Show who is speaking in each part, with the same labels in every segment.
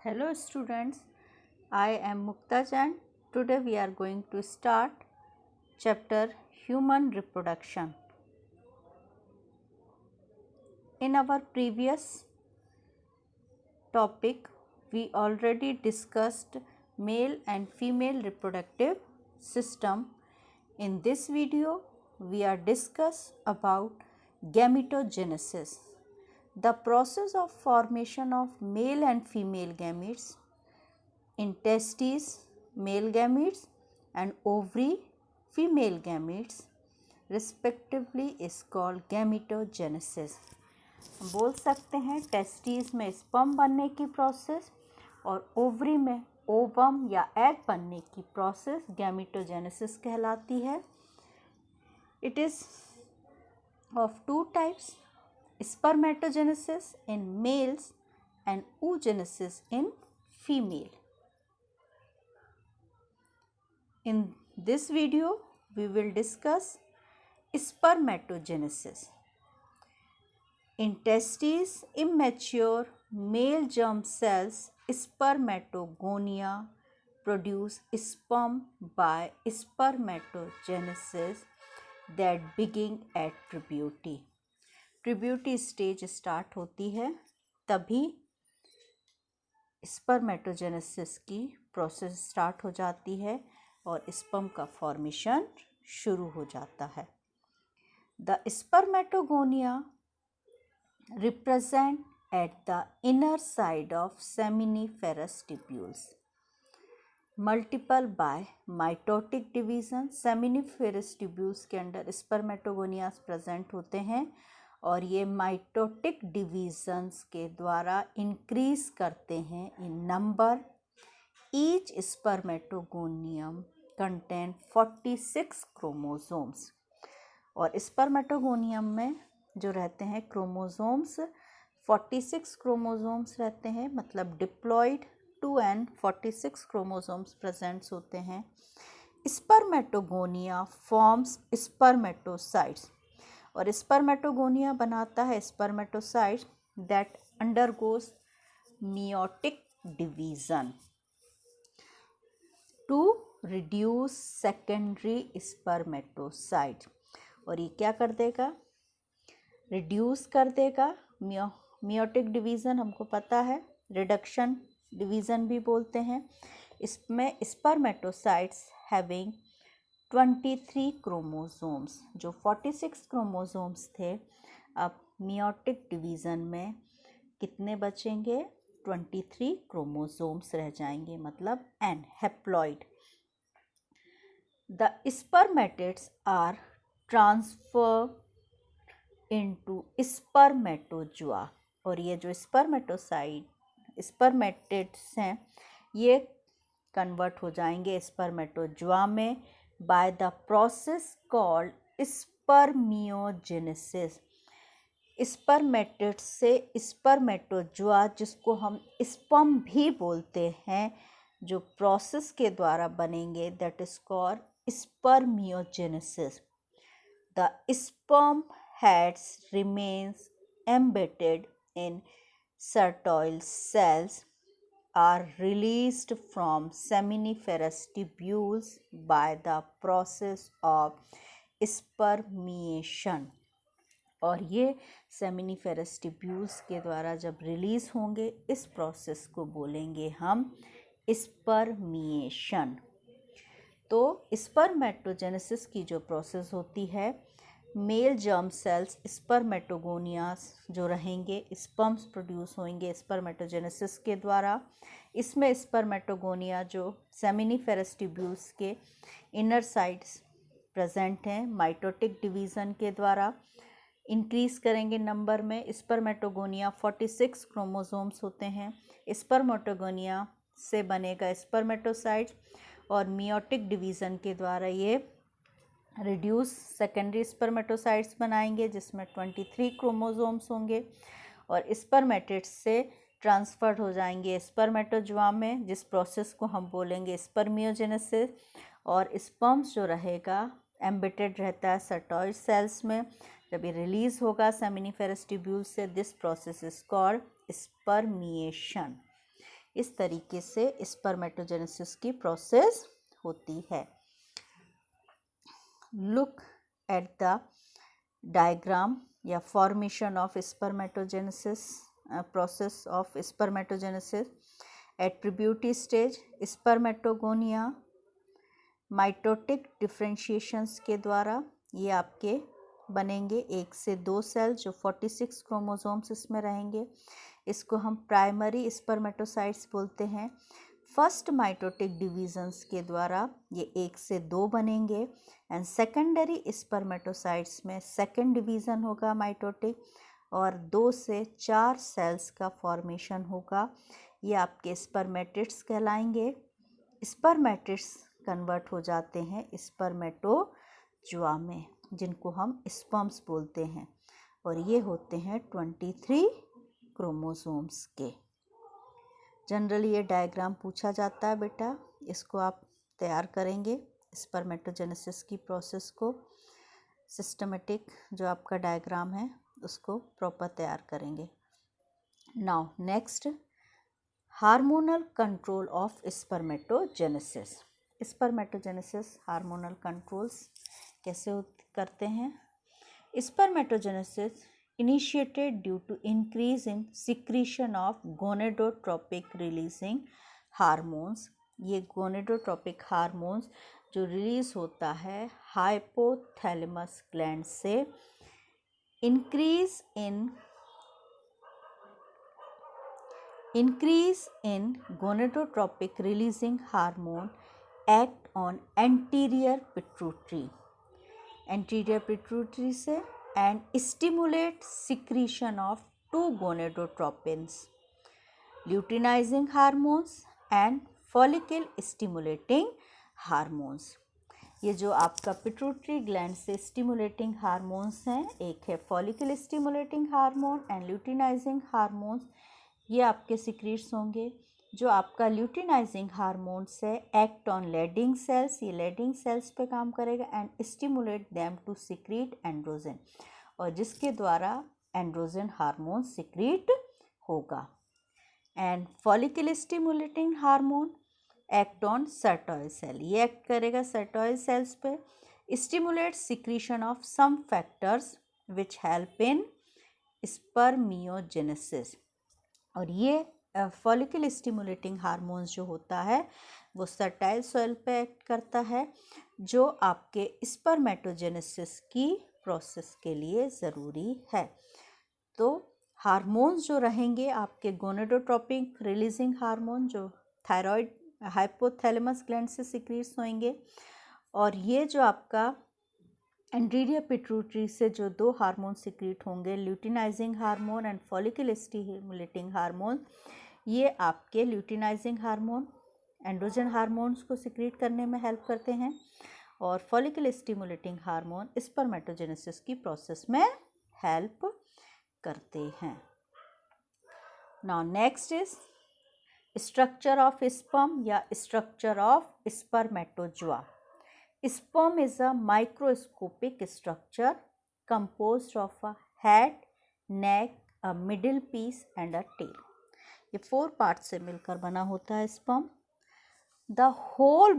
Speaker 1: Hello students, I am Mukta Jain. Today we are going to start chapter Human Reproduction. In our previous topic, we already discussed male and female reproductive system. In this video, we are discuss about gametogenesis, the process of formation of male and female gametes in testes male gametes and ovary female gametes respectively is called gametogenesis. हम बोल सकते हैं testis में sperm बनने की process और ovary में ovum या एग बनने की प्रोसेस गैमेटोजेनेसिस कहलाती है. It is of two types, spermatogenesis in males and oogenesis in female. In this video, we will discuss spermatogenesis. In testes, immature male germ cells spermatogonia produce sperm by spermatogenesis that begin at puberty. Puberty stage start होती है तभी spermatogenesis की process start हो जाती है और sperm का formation शुरू हो जाता है. The spermatogonia represent at the inner side of seminiferous tubules multiple bye mitotic division. Seminiferous tubules के अंदर स्पर्मेटोगोनियास प्रेजेंट होते हैं और ये माइटोटिक डिवीज़न्स के द्वारा इंक्रीज करते हैं in number. Each spermatogonium contain 46 chromosomes और स्पर्मेटोगोनियम में जो रहते हैं क्रोमोसोम्स 46 क्रोमोसोम्स रहते हैं, मतलब डिप्लॉयड 2n 46 क्रोमोसोम्स प्रेजेंट्स होते हैं. स्पर्मेटोगोनिया फॉर्म्स स्पर्मेटोसाइट्स और स्पर्मेटोगोनिया बनाता है spermatocytes that undergoes meiotic division to reduce secondary spermatocyte. और ये क्या कर देगा, रिड्यूस कर देगा. मियोटिक डिवीज़न हमको पता है, रिडक्शन डिवीज़न भी बोलते हैं. इसमें स्पर्मेटोसाइट्स हैविंग 23 क्रोमोसोम्स, जो 46 क्रोमोसोम्स थे, अब मियोटिक डिवीज़न में कितने बचेंगे, 23 क्रोमोसोम्स रह जाएंगे, मतलब N haploid. The spermatids are transfer into spermatozoa. और ये जो स्पर्मेटिड्स हैं ये कन्वर्ट हो जाएंगे स्पर्मेटोजुआ में by the process called spermiogenesis. Spermatids से स्पर्मेटोजुआ, जिसको हम स्पर्म भी बोलते हैं, जो प्रोसेस के द्वारा बनेंगे, that is called spermiogenesis. The sperm heads remains embedded in certoil cells are released from seminiferous tubules by the process of spermiation. और ये सेमिनिफेरस ट्यूब्यूल्स के द्वारा जब रिलीज होंगे इस प्रोसेस को बोलेंगे हम स्पर्मिएशन. तो स्पर्मेटोजेनेसिस की जो प्रोसेस होती है, मेल जर्म सेल्स स्पर्मेटोगोनियास जो रहेंगे, स्पर्म्स प्रोड्यूस होंगे स्पर्मेटोजेनेसिस के द्वारा. इसमें स्पर्मेटोगोनिया जो सेमिनिफेरस ट्यूब्यूल्स के इनर साइड्स प्रेजेंट हैं, माइटोटिक डिवीज़न के द्वारा इंक्रीज करेंगे नंबर में. स्पर्मेटोगोनिया 46 क्रोमोसोम्स होते हैं. स्पर्मेटोगोनिया से बनेगा स्पर्मेटोसाइट्स और मियोटिक डिवीज़न के द्वारा ये रिड्यूस सेकेंडरी स्पर्मेटोसाइट्स बनाएंगे जिसमें 23 क्रोमोसोम्स होंगे और स्पर्मेटिड्स से ट्रांसफर हो जाएंगे स्पर्मेटोजुआ में, जिस प्रोसेस को हम बोलेंगे स्पर्मियोजेनेसिस. और स्पर्म्स जो रहेगा एम्बेडेड रहता है सर्टोइड सेल्स में. जब ये रिलीज होगा सेमिनिफेरस ट्यूब्यूल से, this process is called spermiation. इस तरीके से स्पर्मेटोजेनेसिस की प्रोसेस होती है। लुक एट द डायग्राम या formation of spermatogenesis, process of spermatogenesis at puberty stage. Spermatogonia mitotic differentiations के द्वारा ये आपके बनेंगे 1 से 2 सेल जो 46 क्रोमोसोम्स इसमें रहेंगे। इसको हम प्राइमरी स्पर्मेटोसाइट्स बोलते हैं। फर्स्ट माइटोटिक डिवीजन्स के द्वारा ये 1 से 2 बनेंगे एंड सेकेंडरी स्पर्मेटोसाइट्स में सेकेंड डिवीज़न होगा माइटोटिक और 2 से 4 सेल्स का फॉर्मेशन होगा। ये आपके स्पर्मेटिड्स कहलाएंगे। स्पर्मेटिड्स कन्वर्ट हो जाते हैं स्पर्मेटोजुआ में, जिनको हम स्पर्म्स बोलते हैं, और ये होते हैं 23 क्रोमोसोम्स के। जनरली ये डायग्राम पूछा जाता है बेटा, इसको आप तैयार करेंगे स्पर्मेटोजेनेसिस की प्रोसेस को, सिस्टमेटिक जो आपका डायग्राम है उसको प्रॉपर तैयार करेंगे। Now next, hormonal control of spermatogenesis. Spermatogenesis hormonal controls कैसे करते हैं? Spermatogenesis initiated due to increase in secretion of gonadotropic releasing hormones। ये गोनेडोट्रोपिक हार्मोन्स जो रिलीज होता है हाइपोथैलेमस ग्लैंड से, increase in gonadotropic releasing hormone act on anterior pituitary से and stimulate secretion of 2 gonadotropins, luteinizing hormones and follicle stimulating hormones। ये जो आपका pituitary gland से स्टिमुलेटिंग हार्मोन्स हैं, एक है follicle stimulating hormone and luteinizing hormones, ये आपके सिक्रीट्स होंगे। जो आपका ल्यूटिनाइजिंग हार्मोन से एक्ट ऑन लेडिंग सेल्स, ये लेडिंग सेल्स पे काम करेगा and stimulate them to secrete androgen, और जिसके द्वारा एंड्रोजन हार्मोन सिक्रीट होगा। And follicle stimulating hormone act on Sertoli cell, ये एक्ट करेगा सर्टॉइल सेल्स पे, stimulate secretion of some factors which help in spermiogenesis. और ये फॉलिकल स्टिमुलेटिंग हार्मोन्स जो होता है वो सर्टाइल सेल पे एक्ट करता है, जो आपके स्पर्मेटोजेनेसिस की प्रोसेस के लिए ज़रूरी है। तो हार्मोन्स जो रहेंगे आपके गोनेडोट्रोपिक रिलीजिंग हार्मोन जो थायराइड हाइपोथैलेमस ग्लैंड से सिक्रीट्स होंगे, और ये जो आपका एंटीरियर पिट्यूटरी से जो 2 हार्मोन सिक्रीट होंगे, luteinizing hormone and follicle stimulating hormone, ये आपके ल्यूटिनाइजिंग हार्मोन एंड्रोजन हार्मोन्स को सिक्रीट करने में हेल्प करते हैं और फॉलिकल स्टिमुलेटिंग हार्मोन स्पर्मेटोजेनेसिस की प्रोसेस में हेल्प करते हैं। Now next is structure of sperm या structure of spermatozoa. Sperm is a microscopic structure composed of a head, neck, a middle piece and a tail। ये 4 part से मिलकर बना होता है sperm। The whole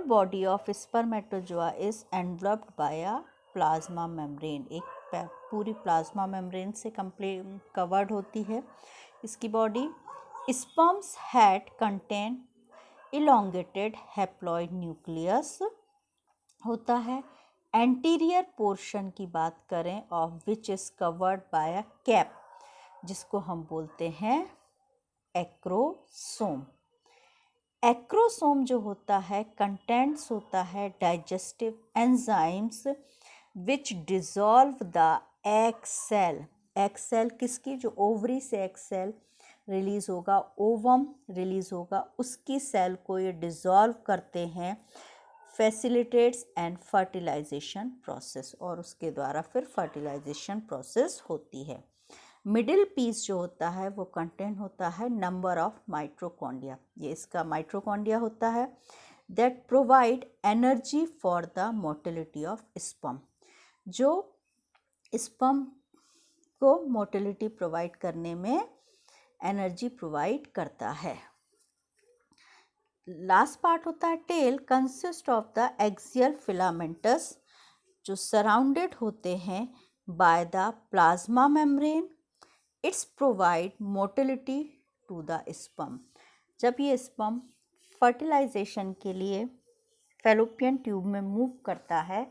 Speaker 1: body of spermatozoa is enveloped by a plasma membrane। एक पूरी plasma membrane से covered होती है इसकी body. Sperm's head contain elongated haploid nucleus होता है। एंटीरियर पोर्शन की बात करें of which is covered by a cap, जिसको हम बोलते हैं एक्रोसोम। एक्रोसोम जो होता है कंटेंट्स होता है digestive enzymes which dissolve the egg cell. Egg cell किसकी? जो ओवरी से एग सेल रिलीज होगा, ओवम रिलीज होगा, उसकी सेल को ये डिज़ोल्व करते हैं, फैसिलिटेट्स एंड फर्टिलाइजेशन प्रोसेस, और उसके द्वारा फिर फर्टिलाइजेशन प्रोसेस होती है। मिडिल पीस जो होता है वो कंटेंट होता है नंबर ऑफ माइटोकॉन्ड्रिया, ये इसका माइटोकॉन्ड्रिया होता है that provide energy for the motility of sperm, जो स्पर्म को मोटिलिटी प्रोवाइड करने में एनर्जी प्रोवाइड करता है। लास्ट पार्ट होता है tail, consist of the axial filaments, जो सराउंडेड होते हैं by the plasma membrane. Its provide motility to the sperm. जब ये स्पर्म फर्टिलाइजेशन के लिए फैलोपियन ट्यूब में मूव करता है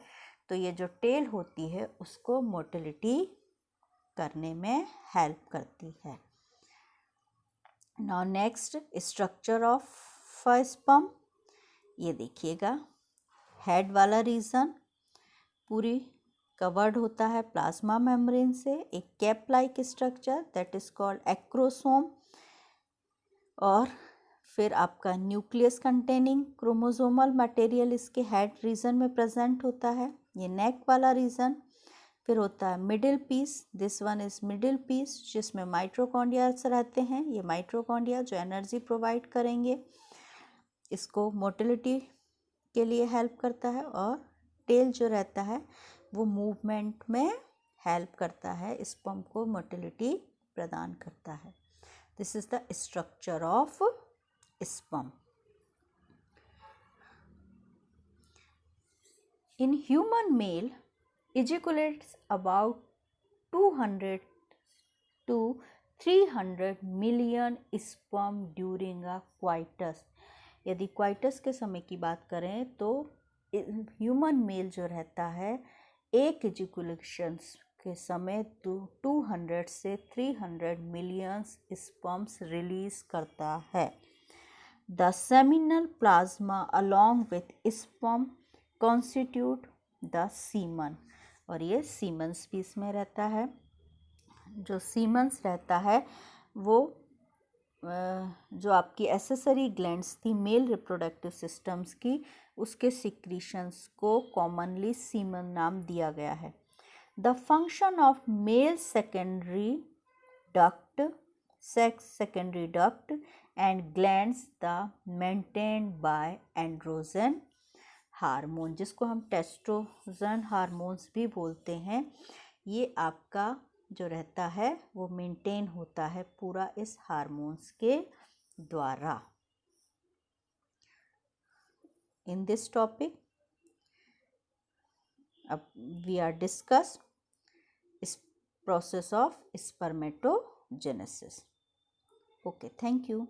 Speaker 1: तो ये जो टेल होती है उसको मोटिलिटी करने में हेल्प करती है। Now next, structure of sperm. ये देखिएगा, हेड वाला रीजन पूरी कवर्ड होता है प्लाज्मा मेम्ब्रेन से, एक cap like structure that is called acrosome, और फिर आपका न्यूक्लियस कंटेनिंग क्रोमोसोमल मटेरियल इसके हेड रीजन में प्रेजेंट होता है। ये नेक वाला रीजन। फिर होता है middle piece, this one is middle piece, जिसमें माइट्रोकॉन्ड्रियाज रहते हैं। ये माइट्रोकॉन्ड्रिया जो एनर्जी प्रोवाइड करेंगे, इसको मोटिलिटी के लिए हेल्प करता है। और टेल जो रहता है वो मूवमेंट में हेल्प करता है, स्पर्म को मोटिलिटी प्रदान करता है। This is the structure of sperm. In human male, ejaculates about 200 to 300 million sperm during a coitus. यदि क्वाइटस के समय की बात करें तो ह्यूमन मेल जो रहता है एक एजिकुलेशंस के समय 200 से 300 मिलियन स्पर्म्स रिलीज करता है। The seminal plasma along with sperm constitute the semen, और ये सीमन्स भी इसमें रहता है। जो सीमन्स रहता है वो जो आपकी एसेसरी ग्लैंड्स थी मेल रिप्रोडक्टिव सिस्टम्स की, उसके सिक्रीशंस को कॉमनली सीमन नाम दिया गया है। The function of male secondary duct, sex secondary duct and glands the maintained by androgen hormone, जिसको हम टेस्टोजन हार्मोन्स भी बोलते हैं, ये आपका जो रहता है वो मेंटेन होता है पूरा इस हार्मोन्स के द्वारा। इन दिस टॉपिक अब वी आर डिस्कस इस process of spermatogenesis. Okay, thank you.